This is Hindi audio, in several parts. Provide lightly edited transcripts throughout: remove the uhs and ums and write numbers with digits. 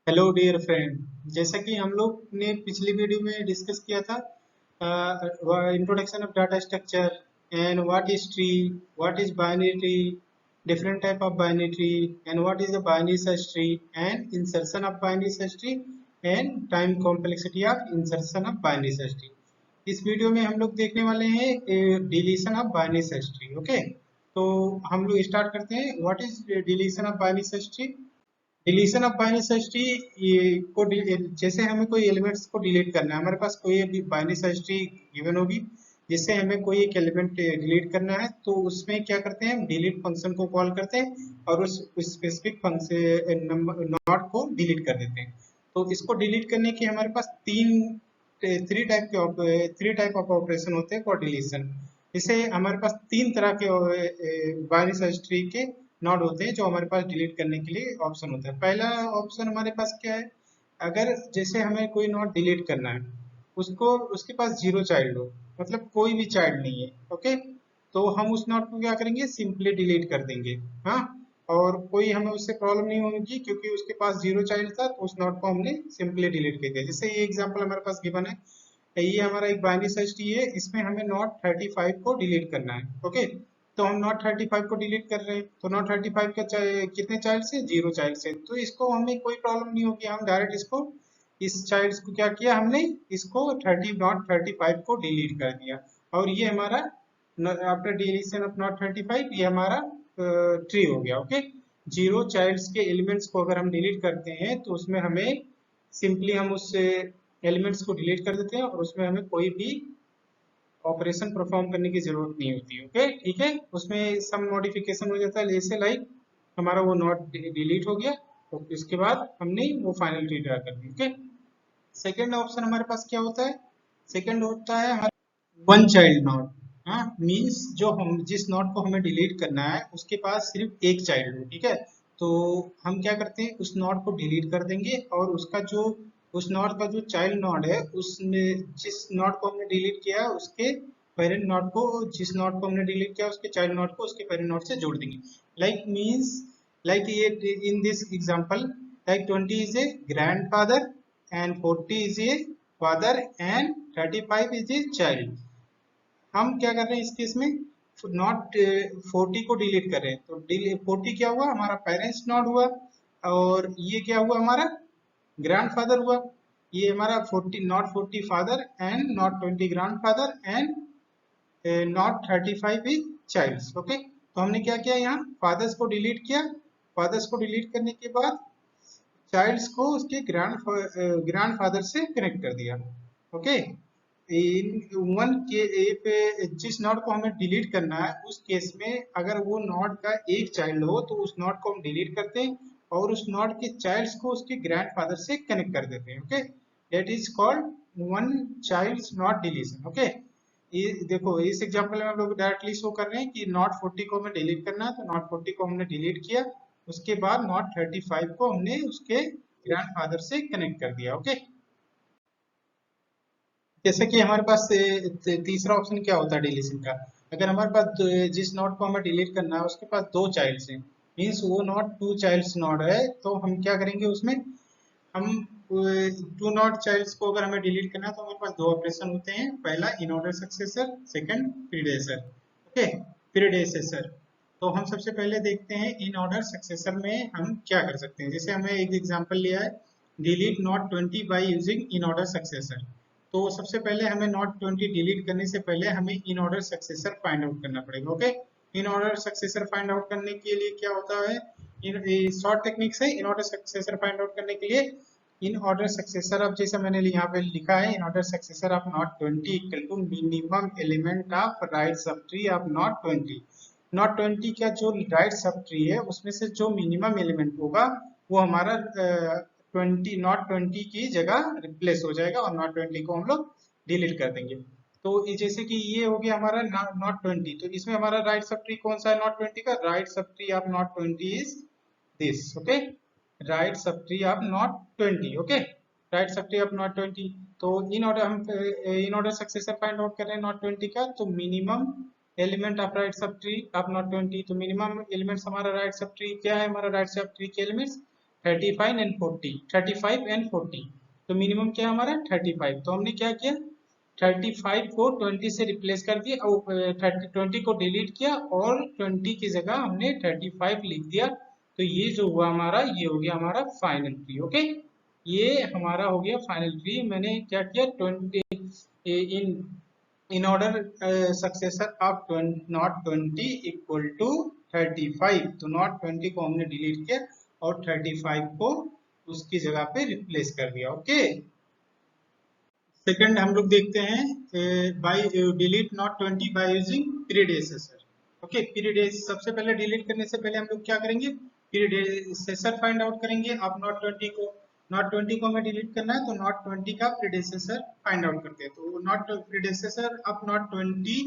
Hello dear friend. जैसा कि हम लोग ने पिछली वीडियो में डिस्कस किया था introduction of data structure and what is tree, what is binary tree, different type of binary tree and what is the binary search tree and insertion of binary search tree and time complexity of insertion of binary search tree. इस वीडियो में हम लोग देखने वाले हैं deletion of binary search tree. Okay, तो हम लोग स्टार्ट करते हैं। What is deletion of binary search tree? Deletion of binary search tree जैसे हमें कोई एलिमेंट्स को डिलीट करना है, हमारे पास कोई भी बाइनरी सर्च ट्री गिवन होगी जिससे हमें कोई एक एलिमेंट डिलीट करना है, तो उसमें क्या करते हैं, हम डिलीट फंक्शन को कॉल करते हैं और उस स्पेसिफिक फंक्शन नॉट को डिलीट कर देते हैं। तो इसको डिलीट करने के हमारे पास थ्री टाइप ऑफ ऑपरेशन होते हैं फॉर डिलीशन। जैसे हमारे पास तीन तरह के बाइनरी सर्च ट्री के नॉट होते हैं जो हमारे पास डिलीट करने के लिए ऑप्शन होता है। पहला ऑप्शन हमारे पास क्या है, अगर जैसे हमें कोई नॉट डिलीट करना है, उसको उसके पास जीरो चाइल्ड हो, मतलब कोई भी चाइल्ड नहीं है। ओके, तो हम उस नॉट को क्या करेंगे, सिंपली डिलीट कर देंगे। हाँ, और कोई हमें उससे प्रॉब्लम नहीं होगी क्योंकि उसके पास जीरो चाइल्ड था, तो उस नॉट को हमने सिंपली डिलीट कर दिया। जैसे ये एग्जांपल हमारे पास गिवन है, ये हमारा एक बाइनरी सर्च ट्री है, इसमें हमें नॉट 35 को डिलीट करना है। ओके, तो हम नॉट 35 को डिलीट कर रहे हैं, तो नॉट 35 का कितने चाइल्ड से, जीरो चाइल्ड से, तो इसको हमें कोई प्रॉब्लम नहीं होगी। हम डायरेक्ट इसको, इस चाइल्ड को क्या किया हमने, इसको 35 को डिलीट कर दिया। और ये हमारा आफ्टर डिलीशन ऑफ नॉट 35 ये हमारा ट्री हो गया। ओके, जीरो चाइल्ड्स के एलिमेंट्स को अगर हम डिलीट करते हैं तो उसमें हमें सिंपली हम उस एलिमेंट्स को डिलीट कर देते हैं और उसमें हमें कोई भी ऑपरेशन परफॉर्म करने की जरूरत नहीं होती। ओके, ठीक है, उसमें सम मॉडिफिकेशन हो जाता है, जैसे लाइक हमारा वो नॉट डिलीट हो गया, तो इसके बाद हमने वो फाइनल ट्री ड्रा कर दी। ओके, सेकेंड ऑप्शन हमारे पास क्या होता है, सेकेंड होता है हमारा वन चाइल्ड नॉट। हाँ, मीन्स जो हम जिस नॉट को हमें डिलीट करना है उसके पास सिर्फ एक चाइल्ड हो। ठीक है, तो हम क्या करते हैं, उस नॉट को डिलीट कर देंगे और उसका जो उस नॉट का जो चाइल्ड नॉट है, उसने जिस नॉट को हमने डिलीट किया उसके पेरेंट नॉट को, जिस नॉट को हमने डिलीट किया उसके चाइल्ड नॉट को उसके पेरेंट नॉट से जोड़ देंगे। लाइक मीन्स, लाइक ये in this example, like 20 is a grandfather and 40 is a father and 35 is a child। हम क्या कर रहे हैं इस केस में, नॉट 40 को डिलीट कर रहे हैं, तो 40 क्या हुआ, हमारा पेरेंट्स नॉट हुआ, और ये क्या हुआ, हमारा ग्रैंडफादर हुआ। ये हमारा 40 not 40 father and not 20 grandfather and not 35 is child's. Okay, तो हमने क्या किया, यहाँ फादर्स को डिलीट किया, फादर्स को डिलीट करने के बाद चाइल्ड्स को उसके ग्रैंडफादर से कनेक्ट कर दिया। ओके, इन वन के पे जिस नॉट को हमें डिलीट करना है उस केस में अगर वो नॉट का एक चाइल्ड हो तो उस नॉट को हम डिलीट करते हैं और उस नॉट के चाइल्ड्स को उसके ग्रैंडफादर से कनेक्ट कर देते हैं। Okay, that is called one child not deletion. Okay, ये देखो इस एग्जांपल में हम लोग डायरेक्टली शो कर रहे हैं कि नॉट 40 को हमें डिलीट करना है, तो नॉट 40 को हमने डिलीट किया, उसके बाद नॉट 35 को हमने उसके ग्रैंडफादर से कनेक्ट कर दिया। ओके, जैसे कि हमारे पास तीसरा ऑप्शन क्या होता है डिलीशन का, अगर हमारे पास जिस नोड को हमें डिलीट करना है उसके पास दो चाइल्ड्स हैं, मीन्स वो नोड टू चाइल्ड्स नोड है, तो हम क्या करेंगे उसमें, हम टू नॉट चाइल्ड्स को अगर हमें डिलीट करना है तो हमारे पास दो ऑपरेशन होते हैं, पहला in order successor, second predecessor. Okay, predecessor, तो हम सबसे पहले देखते हैं इन ऑर्डर सक्सेसर में हम क्या कर सकते हैं। जैसे हमें एक एग्जांपल लिया है, delete node 20 by using in order successor, तो सबसे पहले हमें नॉट 20 डिलीट करने से पहले हमें इन ऑर्डर सक्सेसर फाइंड आउट करना पड़ेगा। ओके, इन ऑर्डर सक्सेसर फाइंड आउट करने के लिए क्या होता है, इन शॉर्ट टेक्निक से इन ऑर्डर सक्सेसर फाइंड आउट करने के लिए, इन ऑर्डर सक्सेसर अब जैसे मैंने यहाँ पे लिखा है, in order successor of not 20 equal to minimum element of right sub tree of not 20। Not 20 का जो राइट सब ट्री है उसमें से जो मिनिमम एलिमेंट होगा वो हमारा 20 नॉट 20 की जगह रिप्लेस हो जाएगा और नॉट 20 को हम लोग डिलीट कर देंगे। तो जैसे कि ये हो गया हमारा नॉट 20, तो इसमें हमारा राइट सब ट्री कौन सा है, नॉट 20 का right sub tree of not 20 is this. Okay, right sub tree of not 20। Okay, right sub tree of not 20, तो इन ऑर्डर हम इन ऑर्डर सक्सेसर फाइंड आउट कर रहे हैं नॉट 20 का, तो minimum element of right sub tree of not 20, तो मिनिमम एलिमेंट्स हमारा राइट सब ट्री क्या है, हमारा राइट सब ट्री के एलिमेंट्स 35 एंड 40, 35 एंड 40, तो मिनिमम क्या है हमारा 35। तो हमने क्या किया, 35 को 20 से रिप्लेस कर दिया और 20 को डिलीट किया और 20 की जगह हमने 35 लिख दिया। तो ये जो हुआ हमारा, ये हो गया हमारा फाइनल ट्री। ओके, ये हमारा हो गया फाइनल ट्री। मैंने क्या किया, 20 in order successor of not 20 equal to 35, तो नॉट 20 को हमने डिलीट किया और 35 को उसकी जगह पे रिप्लेस कर दिया। ओके, सेकंड हम लोग देखते हैं by delete node 20 by using predecessor. Okay, predecessor सबसे पहले डिलीट करने से पहले हम लोग क्या करेंगे, प्रीडेसेसर फाइंड आउट करेंगे। अब नॉट 20 को, नॉट 20 को हमें डिलीट करना है तो नॉट 20 का प्रीडेसेसर फाइंड आउट करते हैं। तो नॉट प्रीडेसेसर ऑफ नॉट 20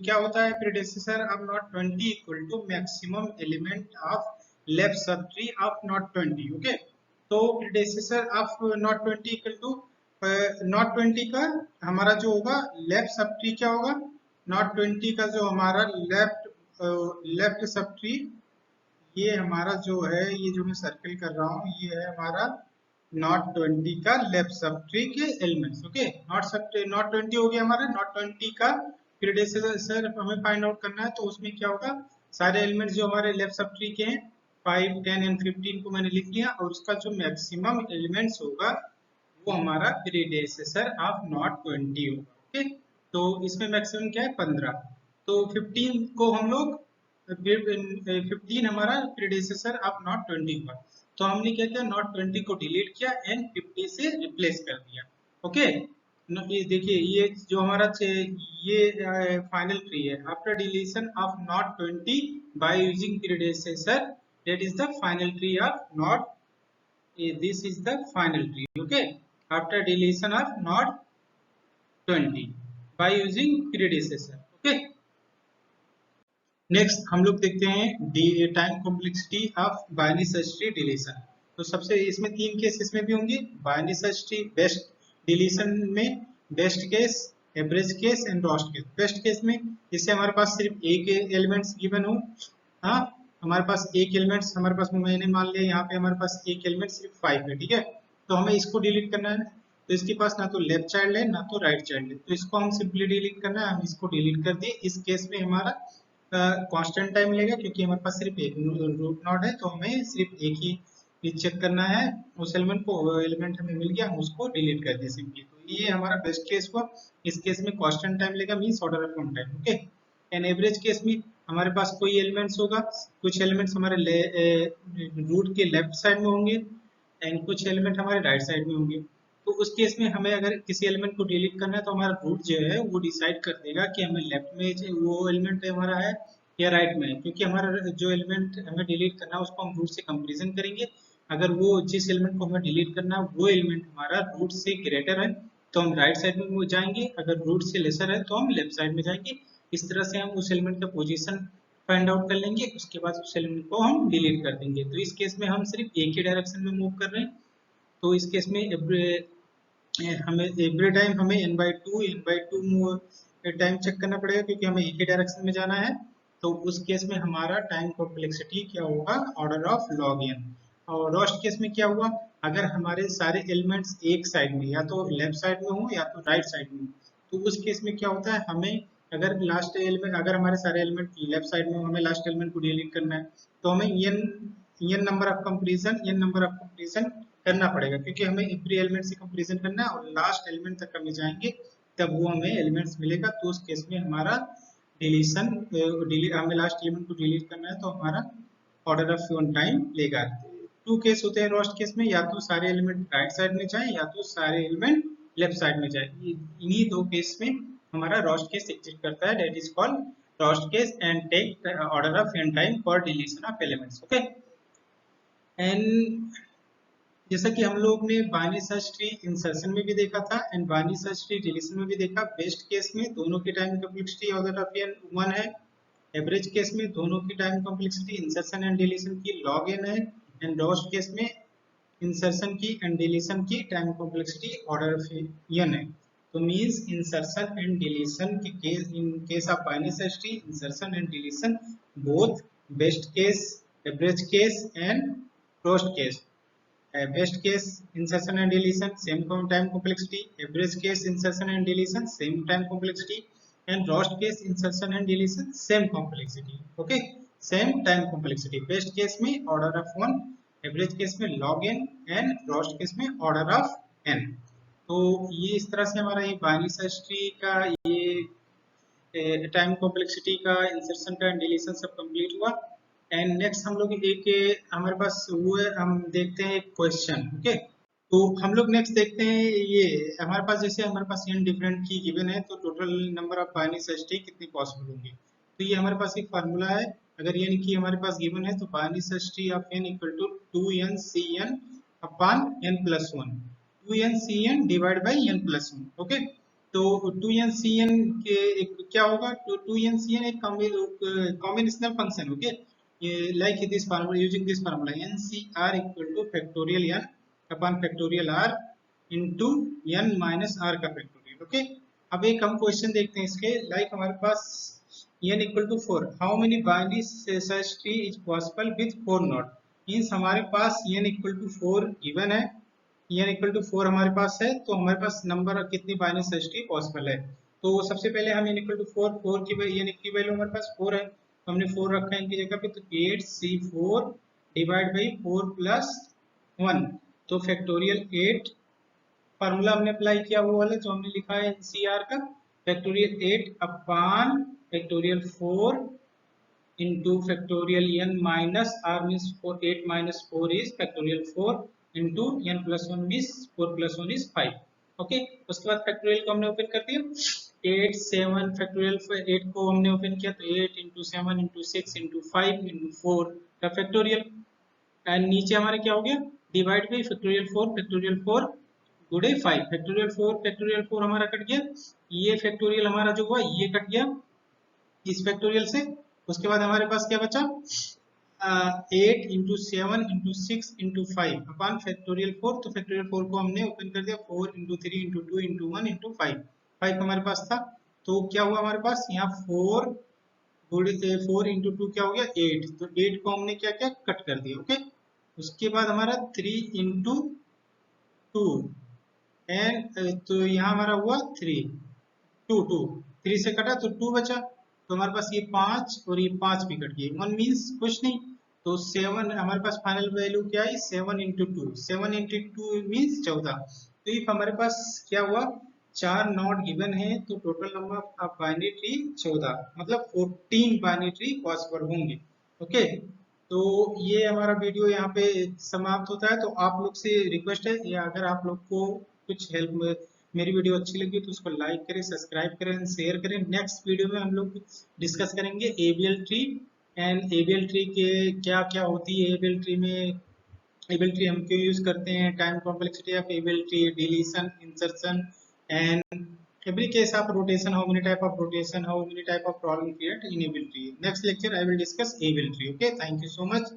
क्या होता है, predecessor of not 20 equal to maximum element of left sub tree of not 20। Okay, तो predecessor of not 20 equal to node 20 का हमारा जो होगा लेफ्ट सब ट्री क्या होगा, नॉट 20 का जो हमारा लेफ्ट सब ट्री, ये हमारा जो है, ये जो मैं सर्कल कर रहा हूँ, ये है हमारा नॉट 20 का लेफ्ट सब ट्री के एलिमेंट्स। ओके, नॉट 20 हो गया हमारा, नॉट 20 का प्रीडेसेसर हमें फाइंड आउट करना है। तो उसमें क्या होगा, सारे एलिमेंट्स जो हमारे लेफ्ट सब ट्री के हैं 5, 10 एंड 15 को मैंने लिख लिया और उसका जो मैक्सिमम एलिमेंट्स होगा वो हमारा प्रीडेसेसर ऑफ नॉट 20 होगा। ओके, तो इसमें मैक्सिमम क्या है 15, तो 15 को हम लोग 15 हमारा प्रीडेसेसर ऑफ नॉट 20 हुआ। तो हमने क्या किया, नॉट 20 को डिलीट किया एंड 50 से रिप्लेस कर दिया। ओके, ये देखिए, ये जो हमारा ये फाइनल ट्री है after deletion of not 20 by using predecessor, that is the final tree of node, this is the final tree। okay, after deletion of not 20 by using predecessor। okay, next हम लोग देखते हैं time complexity of binary search tree deletion. तो सबसे इसमें तीन केस इसमें भी होंगे, binary search tree best deletion में best case, average case and worst case. Best case में जैसे हमारे पास सिर्फ एक एलिमेंट्स गिवन हो, हाँ हमारे पास एक एलिमेंट्स, हमारे पास मैंने मान लिया यहाँ पे हमारे पास एक एलिमेंट सिर्फ 5 है, ठीक है, तो हमें इसको डिलीट करना है। तो इसके पास ना तो लेफ्ट चाइल्ड है ना तो राइट चाइल्ड है, तो इसको हम सिंपली डिलीट करना है, हम इसको डिलीट कर दिए। इस केस में हमारा कांस्टेंट टाइम लेगा क्योंकि हमारे पास सिर्फ एक रूट नोड है, तो हमें सिर्फ एक ही चेक करना है उस एलिमेंट को, वो एलिमेंट हमें मिल गया, हम उसको डिलीट कर दिए सिंपली। तो ये हमारा बेस्ट केस हुआ। इस केस में कांस्टेंट टाइम लेगा means order of time. Okay, and average case में हमारे पास कोई एलिमेंट्स होगा, कुछ एलिमेंट्स हमारे रूट के लेफ्ट साइड में होंगे एंड कुछ एलिमेंट हमारे राइट साइड में होंगे। तो उस केस में हमें अगर किसी एलिमेंट को डिलीट करना है तो हमारा रूट जो है वो डिसाइड कर देगा कि हमें लेफ्ट में वो एलिमेंट हमारा है या राइट में है, क्योंकि हमारा जो एलिमेंट हमें डिलीट करना है उसको हम रूट से कंपैरिजन करेंगे। अगर वो जिस एलिमेंट को हमें डिलीट करना है वो एलिमेंट हमारा रूट से ग्रेटर है तो हम राइट साइड में जाएंगे, अगर रूट से लेसर है तो हम लेफ्ट साइड में जाएंगे। इस तरह से हम उस एलिमेंट का पोजीशन फाइंड आउट कर लेंगे, उसके बाद उस एलिमेंट को हम डिलीट कर देंगे। तो इस केस में हम सिर्फ एक ही डायरेक्शन में मूव कर रहे हैं। तो इस केस में हमें एवरी टाइम हमें n/2 टाइम चेक करना पड़ेगा क्योंकि हमें एक ही डायरेक्शन में जाना है। तो उस केस में हमारा टाइम कॉम्प्लेक्सिटी क्या होगा, ऑर्डर ऑफ log n। और लास्ट केस में क्या हुआ, अगर हमारे सारे एलिमेंट्स एक साइड में या तो लेफ्ट साइड में हो या तो राइट साइड में, तो उस केस में क्या होता है, हमें अगर लास्ट एलिमेंट, अगर हमारे सारे एलिमेंट लेफ्ट साइड में, हमें लास्ट एलिमेंट को डिलीट करना है तो हमें n नंबर ऑफ कंपैरिजन करना पड़ेगा क्योंकि हमें एवरी एलिमेंट से कंपैरिजन करना है और लास्ट एलिमेंट तक हमें जाएंगे तब वो हमें एलिमेंट्स मिलेगा। तो उस केस में हमारा डिलीशन, हमें लास्ट एलिमेंट को डिलीट करना है तो हमारा ऑर्डर ऑफ वन टाइम लेगा। टू केस होते हैं लास्ट केस में, या तो सारे एलिमेंट राइट साइड में जाए या तो सारे एलिमेंट लेफ्ट साइड में जाए। इन्हीं दो केस में हमारा रोस्ट केस एग्जिस्ट करता है, that is called worst case and take order of n time for deletion of elements. Okay, and जैसा कि हम लोग ने बाइनरी सर्च ट्री इंसर्शन में भी देखा था and binary search tree deletion में भी देखा, बेस्ट केस में दोनों की time complexity order of n 1 है, एवरेज केस में दोनों की time complexity insertion and deletion की log n है, एंड वर्स्ट केस में इंसर्शन की एंड डिलीशन की time complexity order of n है। तो मींस इंसर्शन एंड डिलीशन के case, in case of binary search tree insertion and deletion both best case, average case and roast case, best case insertion and deletion same time complexity, average case insertion and deletion same time complexity, and worst case insertion and deletion same complexity. Okay, same time complexity. best case में order of 1, average case में log n, and worst case में order of n. तो ये इस तरह से हमारा ये बाइनरी सर्च ट्री का ये टाइम कॉम्प्लेक्सिटी का इंसर्शन का डिलीशन सब कंप्लीट हुआ। एंड नेक्स्ट हम लोग एक हमारे पास वो है, हम देखते हैं एक क्वेश्चन। ओके, तो हम लोग नेक्स्ट देखते हैं ये हमारे पास जैसे हमारे पास n डिफरेंट की गिवन है तो total number of binary search tree कितनी पॉसिबल होंगी। तो ये हमारे पास एक फार्मूला है, अगर n की हमारे पास गिवन है तो binary search tree of n equal to 2n upon n plus 1, 2n divide by n plus 1। Okay, तो 2n के एक क्या होगा, तो 2n एक combinational function. Okay, like this formula, using this formula ncr equal to factorial n upon factorial r into n minus r का फैक्टोरियल। ओके, अब एक हम क्वेश्चन देखते हैं इसके, लाइक हमारे पास n equal to 4, how many binary search tree is possible with 4 node. Means हमारे पास n equal to 4 गिवन है, n equal to 4 हमारे पास है, तो हमारे पास नंबर कितनी बाइनरी सर्च ट्री पॉसिबल है। तो सबसे पहले हम n equal to 4 की n की वैल्यू हमारे पास 4 है, तो हमने 4 रखा है इनकी जगह पे, तो 8c4 डिवाइड बाई 4 प्लस 1, तो फैक्टोरियल 8 फार्मूला हमने अप्लाई किया वो वाला जो हमने लिखा है एनसीआर का, factorial 8 upon factorial 4 into factorial n minus r means 4, 8 minus 4 is factorial 4 into n plus 1 means 4 plus 1 is 5। Okay, उसके बाद फैक्टोरियल को हमने ओपन कर दिया, 8 7 फैक्टोरियल 8 को हमने ओपन किया तो 8 into 7 into 6 into 5 into 4 का फैक्टोरियल, एंड नीचे हमारा क्या हो गया, डिवाइड बाई फैक्टोरियल 4 गुड़े 5, फैक्टोरियल 4 हमारा कट गया, ये फैक्टोरियल हमारा जो हुआ ये कट गया इस फैक्टोरियल से। उसके बाद हमारे पास क्या बचा, 8 into 7 into 6 into 5 upon factorial 4, तो फैक्टोरियल 4 को हमने ओपन कर दिया, 4 into 3 into 2 into 1 into 5, 5 हमारे पास था, तो क्या हुआ हमारे पास यहाँ 4 into 2 क्या हो गया 8, तो 8 को हमने क्या क्या कट कर दिया। ओके, उसके बाद हमारा 3 into 2 एंड तो यहाँ हमारा हुआ 3 से कटा तो 2 बचा, तो हमारे पास ये 5 और ये 5 भी कट गए, 1 मीन्स कुछ नहीं, तो 7 हमारे पास फाइनल वैल्यू क्या है 7 into 2, 7 into 2 मीन्स 14। तो इफ हमारे पास क्या हुआ 4 नोड गिवन है तो total number of binary tree 14, मतलब 14 बाइनरी ट्री पॉसिबल होंगे। ओके, तो ये हमारा वीडियो यहाँ पे समाप्त होता है। तो आप लोग से रिक्वेस्ट है, या अगर आप लोग को कुछ हेल्प मेरी वीडियो अच्छी लगी तो उसको लाइक करें, सब्सक्राइब करें, शेयर करें। नेक्स्ट वीडियो में हम लोग डिस्कस करेंगे ABL tree, and ABL tree के क्या क्या होती है, एबीएल ट्री में एबीएल ट्री हम क्यों यूज करते हैं, time complexity of ABL tree, deletion, insertion, and every case of rotation, how many type of rotation, how many type of problem create in able tree. Next lecture I will discuss able tree. Okay, thank you so much.